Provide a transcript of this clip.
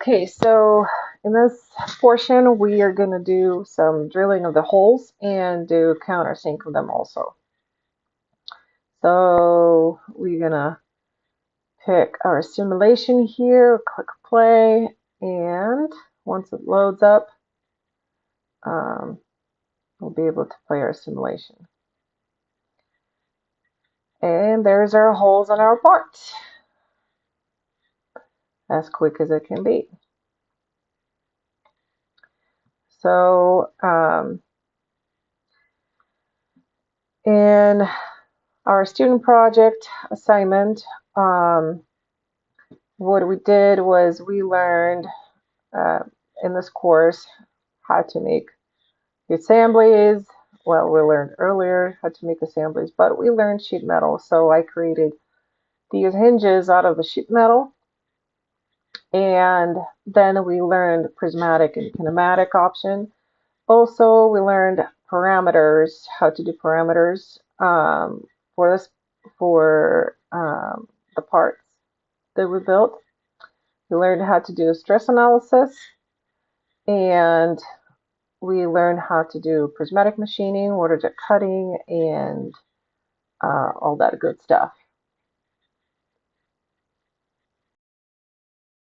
Okay, so in this portion, we are going to do some drilling of the holes and do countersink of them also. So we're going to pick our simulation here, click play, and once it loads up, we'll be able to play our simulation. And there's our holes on our parts, as quick as it can be. So in our student project assignment, what we did was we learned uh, in this course how to make assemblies. Well, we learned earlier how to make assemblies, but we learned sheet metal. So I created these hinges out of the sheet metal. And then we learned prismatic and kinematic option. Also, we learned parameters, how to do parameters for this for the parts that we built. We learned how to do stress analysis, and we learned how to do prismatic machining, water jet cutting, and all that good stuff.